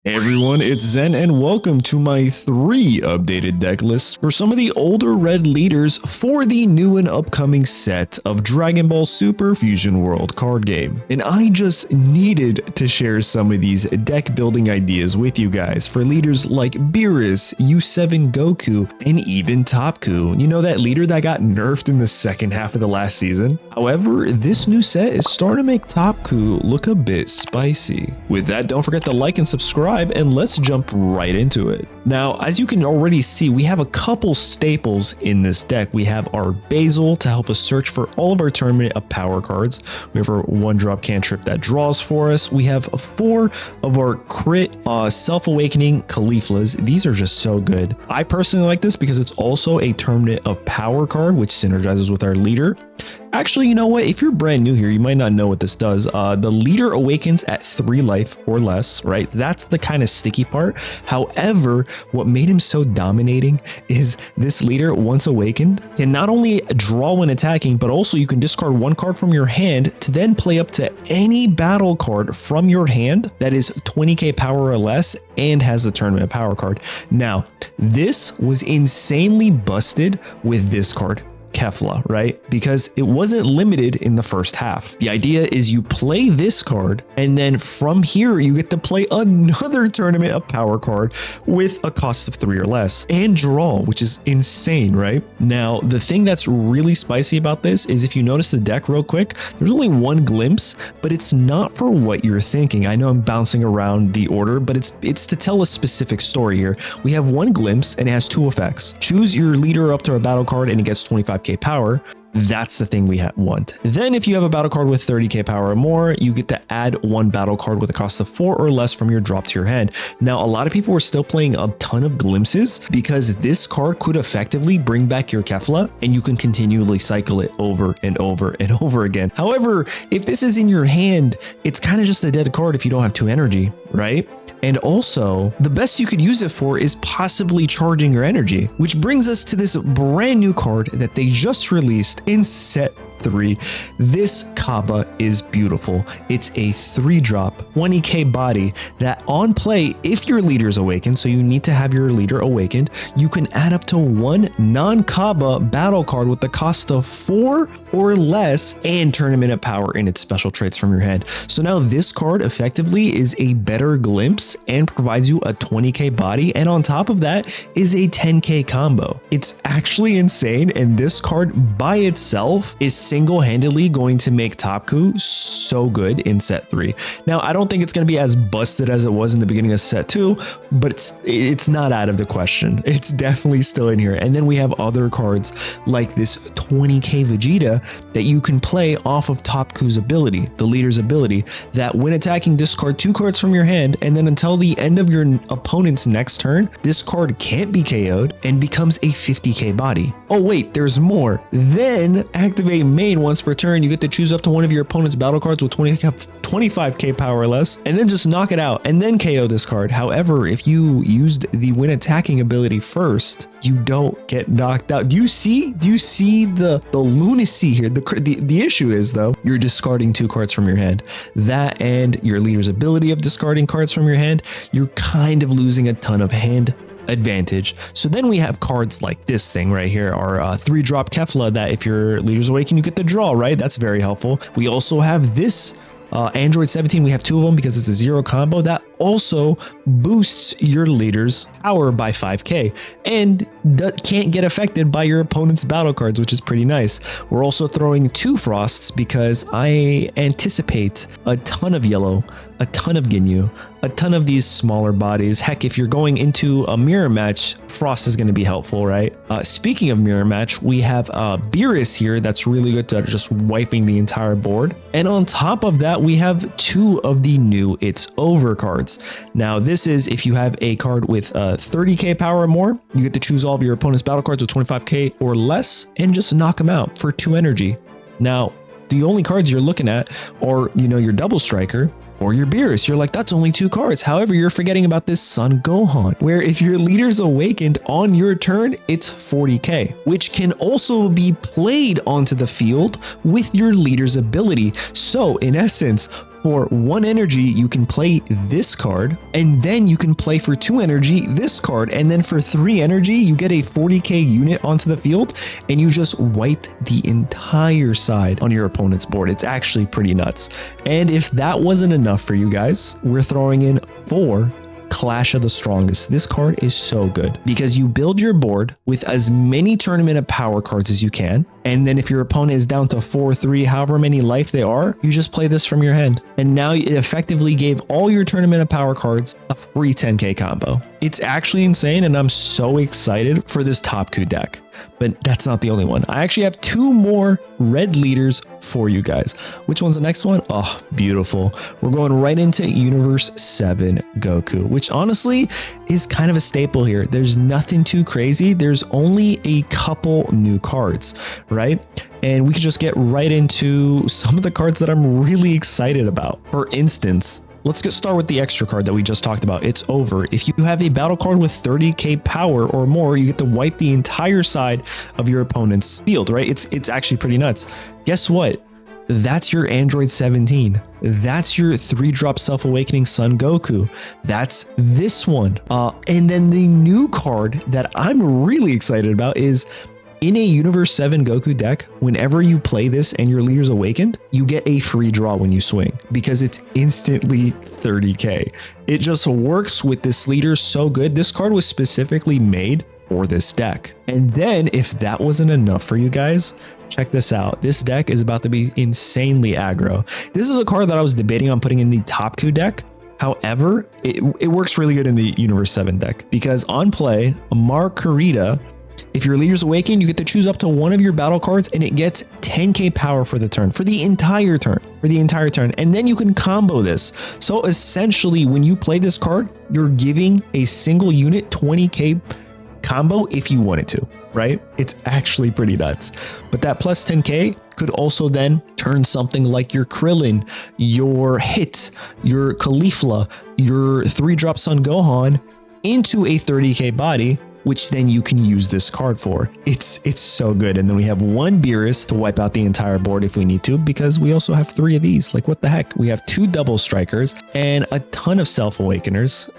Hey everyone, it's Zen and welcome to my 3 updated deck lists for some of the older red leaders for the new and upcoming set of Dragon Ball Super Fusion World card game. And I just needed to share some of these deck building ideas with you guys for leaders like Beerus, U7 Goku, and even Topku. You know, that leader that got nerfed in the second half of the last season? However, this new set is starting to make Topku look a bit spicy. With that, don't forget to like and subscribe, and let's jump right into it. Now, as you can already see, we have a couple staples in this deck. We have our Basil to help us search for all of our tournament of power cards. We have our 1-drop cantrip that draws for us. We have 4 of our crit self-awakening Cauliflas. These are just so good. I personally like this because it's also a tournament of power card, which synergizes with our leader. Actually, you know what? If you're brand new here, you might not know what this does. The leader awakens at 3 life or less, right? That's the kind of sticky part. However, what made him so dominating is this leader, once awakened, can not only draw when attacking, but also you can discard 1 card from your hand to then play up to any battle card from your hand that is 20k power or less and has the tournament power card. Now, this was insanely busted with this card, Kefla, right? Because it wasn't limited in the first half. The idea is you play this card, and then from here you get to play another tournament of power card with a cost of 3 or less and draw, which is insane, right? Now, the thing that's really spicy about this is if you notice the deck real quick, there's only 1 glimpse, but it's not for what you're thinking. I know I'm bouncing around the order, but it's to tell a specific story here. We have 1 glimpse and it has 2 effects. Choose your leader up to a battle card and it gets 25k power. That's the thing we want. Then if you have a battle card with 30k power or more, you get to add 1 battle card with a cost of 4 or less from your drop to your hand. Now, a lot of people were still playing a ton of glimpses because this card could effectively bring back your Kefla and you can continually cycle it over and over and over again. However, if this is in your hand, it's kind of just a dead card if you don't have 2 energy, right? And also, the best you could use it for is possibly charging your energy, which brings us to this brand new card that they just released in set 3. This Kaba is beautiful. It's a 3-drop 20k body that on play, if your leader is awakened, so you need to have your leader awakened, you can add up to 1 non-Kaba battle card with the cost of 4 or less and tournament of power in its special traits from your hand. So now this card effectively is a better glimpse and provides you a 20k body, and on top of that is a 10k combo. It's actually insane, and this card by itself is single-handedly going to make Topku so good in set 3. Now, I don't think it's going to be as busted as it was in the beginning of set 2, but it's not out of the question. It's definitely still in here. And then we have other cards like this 20k Vegeta that you can play off of Topku's ability, the leader's ability, that when attacking, discard 2 cards from your hand, and then until the end of your opponent's next turn, this card can't be KO'd and becomes a 50k body. Oh wait, there's more. Then activate main once per turn. You get to choose up to 1 of your opponent's battle cards with 25k power or less, and then just knock it out and then KO this card. However, if you used the when attacking ability first, you don't get knocked out. Do you see the lunacy here? The issue is, though, you're discarding 2 cards from your hand. That and your leader's ability of discarding cards from your hand, you're kind of losing a ton of hand advantage. So then we have cards like this thing right here, our 3-drop Kefla, that if your leader's awakened, you get the draw, right? That's very helpful. We also have this Android 17. We have 2 of them because it's a 0 combo that also boosts your leader's power by 5k and can't get affected by your opponent's battle cards, which is pretty nice. We're also throwing 2 Frosts because I anticipate a ton of yellow, a ton of Ginyu, a ton of these smaller bodies. Heck, if you're going into a mirror match, Frost is going to be helpful, right? Speaking of mirror match, we have Beerus here that's really good to just wiping the entire board. And on top of that, we have 2 of the new It's Over cards. Now, this is if you have a card with 30k power or more, you get to choose all of your opponent's battle cards with 25k or less and just knock them out for 2 energy. Now, the only cards you're looking at are, your double striker or your Beerus. You're like, that's only 2 cards. However, you're forgetting about this Son Gohan, where if your leader's awakened on your turn, it's 40k, which can also be played onto the field with your leader's ability. So in essence, For 1 energy, you can play this card, and then you can play for 2 energy this card, and then for 3 energy, you get a 40k unit onto the field, and you just wiped the entire side on your opponent's board. It's actually pretty nuts. And if that wasn't enough for you guys, we're throwing in 4 Clash of the Strongest. This card is so good because you build your board with as many Tournament of Power cards as you can, and then if your opponent is down to 4, 3, however many life they are, you just play this from your hand. And now it effectively gave all your Tournament of Power cards a free 10k combo. It's actually insane, and I'm so excited for this Topku deck. But that's not the only one. I actually have 2 more red leaders for you guys. Which one's the next one? Oh, beautiful. We're going right into Universe 7 Goku, which honestly is kind of a staple here. There's nothing too crazy. There's only a couple new cards, right? And we could just get right into some of the cards that I'm really excited about. For instance, let's start with the extra card that we just talked about. It's Over. If you have a battle card with 30k power or more, you get to wipe the entire side of your opponent's field, right? It's actually pretty nuts. Guess what? That's your Android 17. That's your 3-drop Self-Awakening Son Goku. That's this one. And then the new card that I'm really excited about is in a Universe 7 Goku deck, whenever you play this and your leader's awakened, you get a free draw when you swing because it's instantly 30k. It just works with this leader so good. This card was specifically made for this deck. And then if that wasn't enough for you guys, check this out. This deck is about to be insanely aggro. This is a card that I was debating on putting in the Topku deck. However, it works really good in the Universe 7 deck because on play, Margarita, if your leader's awakened, you get to choose up to one of your battle cards and it gets 10k power for the turn, for the entire turn. And then you can combo this. So essentially, when you play this card, you're giving a single unit 20k combo if you wanted to, right? It's actually pretty nuts. But that plus 10k could also then turn something like your Krillin, your Hit, your Caulifla, your 3-drop Son Gohan into a 30k body, which then you can use this card for. It's so good. And then we have 1 Beerus to wipe out the entire board if we need to, because we also have 3 of these. Like, what the heck? We have 2 double strikers and a ton of Self-Awakeners.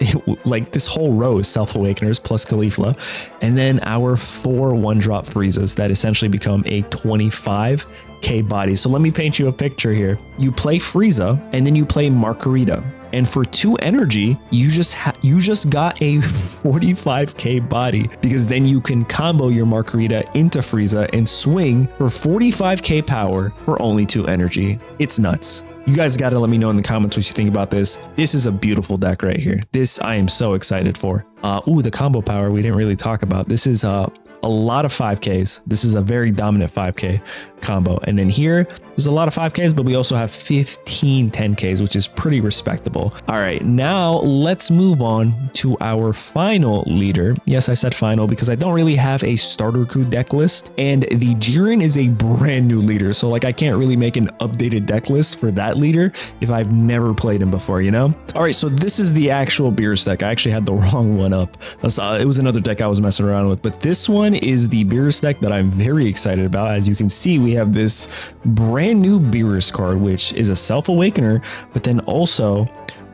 Like, this whole row is Self-Awakeners plus Caulifla. And then our 4 1-drop Friezas that essentially become a 25k body. So let me paint you a picture here. You play Frieza and then you play Margarita. And for 2 energy, you just got a 45k body because then you can combo your Margarita into Frieza and swing for 45k power for only 2 energy. It's nuts. You guys got to let me know in the comments what you think about this. This is a beautiful deck right here. This I am so excited for. The combo power we didn't really talk about. This is a lot of 5Ks. This is a very dominant 5K combo. And then here, there's a lot of 5Ks, but we also have 15 10Ks, which is pretty respectable. All right, now let's move on to our final leader. Yes, I said final because I don't really have a starter crew deck list, and the Jiren is a brand new leader. So like I can't really make an updated deck list for that leader if I've never played him before, you know? All right, so this is the actual Beerus deck. I actually had the wrong one up. It was another deck I was messing around with, but this one is the Beerus deck that I'm very excited about. As you can see, we have this brand new Beerus card, which is a Self-Awakener, but then also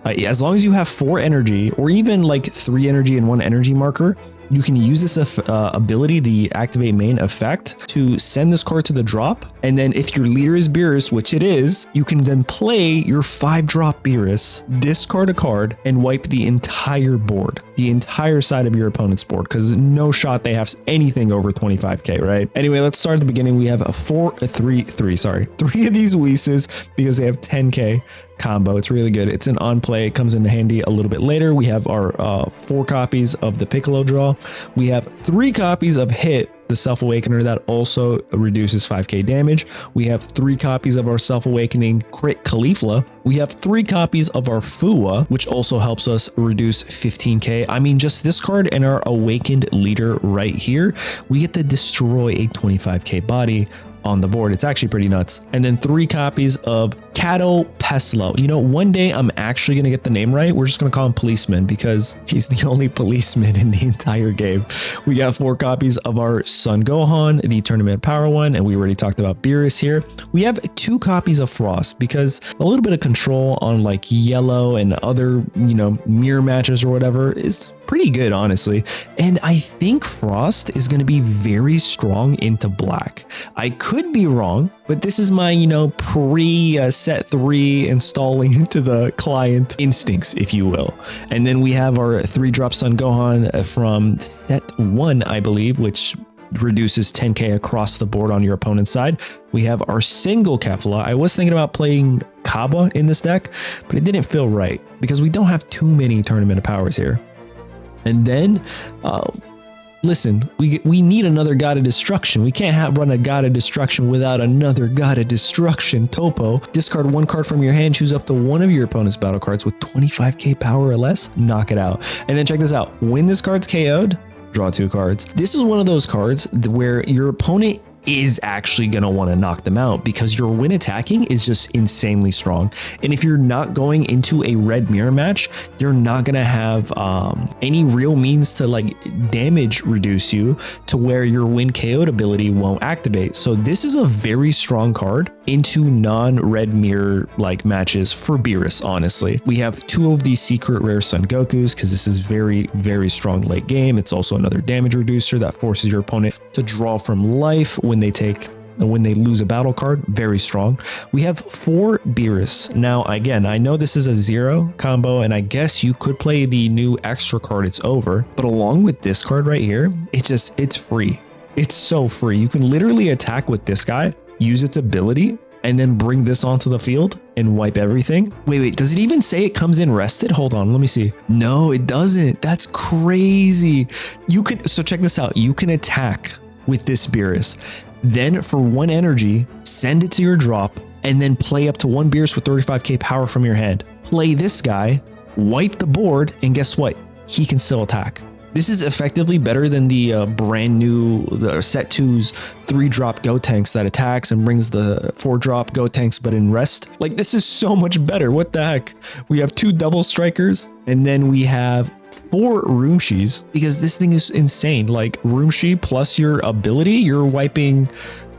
as long as you have 4 energy or even like 3 energy and 1 energy marker, you can use this ability, the Activate Main effect, to send this card to the drop. And then if your leader is Beerus, which it is, you can then play your 5-drop Beerus, discard a card, and wipe the entire board, the entire side of your opponent's board, because no shot they have anything over 25k, right? Anyway, let's start at the beginning. We have 3 of these Whis because they have 10k combo. It's really good. It's an on play. It comes in handy a little bit later. We have our 4 copies of the Piccolo draw. We have 3 copies of Hit, the Self-Awakener that also reduces 5k damage. We have 3 copies of our Self-Awakening Crit Caulifla. We have 3 copies of our Fuwa, which also helps us reduce 15k. I mean, just this card and our Awakened leader right here, we get to destroy a 25k body on the board. It's actually pretty nuts. And then 3 copies of Cato Peslo. You know, one day I'm actually going to get the name right. We're just going to call him Policeman because he's the only policeman in the entire game. We got 4 copies of our Son Gohan, the Tournament Power one, and we already talked about Beerus here. We have 2 copies of Frost because a little bit of control on like yellow and other, you know, mirror matches or whatever is pretty good, honestly. And I think Frost is going to be very strong into black. I could be wrong, but this is my, you know, set 3 installing into the client instincts, if you will. And then we have our 3-drop Son Gohan from set 1, I believe, which reduces 10k across the board on your opponent's side. We have our single Kefla. I was thinking about playing Kaba in this deck, but it didn't feel right because we don't have too many Tournament of Powers here. And then, listen, we need another God of Destruction. We can't run a God of Destruction without another God of Destruction. Topo, discard 1 card from your hand, choose up to one of your opponent's battle cards with 25k power or less, knock it out. And then check this out. When this card's KO'd, draw 2 cards. This is one of those cards where your opponent is actually going to want to knock them out because your win attacking is just insanely strong. And if you're not going into a red mirror match, they're not going to have any real means to like damage reduce you to where your win KO'd ability won't activate. So this is a very strong card into non-red mirror like matches for Beerus, honestly. We have 2 of these secret rare Son Gokus because this is very, very strong late game. It's also another damage reducer that forces your opponent to draw from life when they lose a battle card. Very strong. We have 4 Beerus. Now, again, I know this is a 0 combo, and I guess you could play the new extra card, It's Over, but along with this card right here, it's free. It's so free. You can literally attack with this guy, use its ability, and then bring this onto the field and wipe everything. Wait, does it even say it comes in rested? Hold on, let me see. No, it doesn't. That's crazy. So check this out. You can attack with this Beerus. Then for 1 energy, send it to your drop, and then play up to 1 Beerus with 35k power from your hand. Play this guy, wipe the board, and guess what? He can still attack. This is effectively better than the brand new set 2's 3-drop Gotenks that attacks and brings the 4-drop Gotenks but in rest. Like, this is so much better. What the heck? We have 2 double strikers, and then we have 4 Roomshis because this thing is insane. Like, Roomshi plus your ability, you're wiping...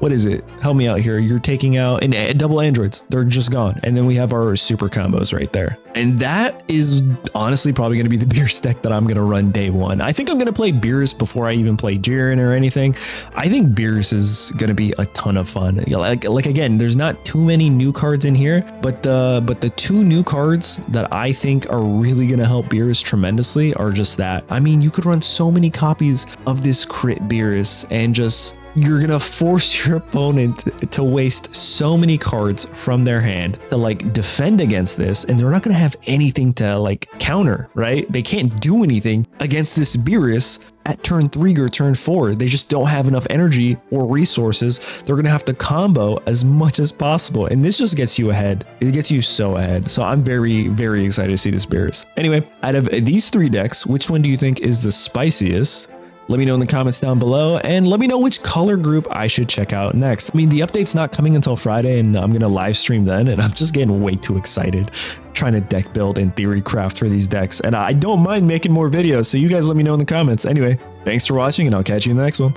What is it? Help me out here. You're taking out double androids. They're just gone. And then we have our super combos right there. And that is honestly probably going to be the Beerus deck that I'm going to run day 1. I think I'm going to play Beerus before I even play Jiren or anything. I think Beerus is going to be a ton of fun. Like again, there's not too many new cards in here, but the 2 new cards that I think are really going to help Beerus tremendously are just that. I mean, you could run so many copies of this crit Beerus and just... You're gonna force your opponent to waste so many cards from their hand to like defend against this, and they're not gonna have anything to like counter, right? They can't do anything against this Beerus at turn 3 or turn 4. They just don't have enough energy or resources. They're gonna have to combo as much as possible, and this just gets you ahead. It gets you so ahead. So I'm very, very excited to see this Beerus. Anyway, out of these 3 decks, which one do you think is the spiciest? Let me know in the comments down below, and let me know which color group I should check out next. I mean, the update's not coming until Friday, and I'm going to live stream then, and I'm just getting way too excited trying to deck build and theory craft for these decks. And I don't mind making more videos, so you guys let me know in the comments. Anyway, thanks for watching, and I'll catch you in the next one.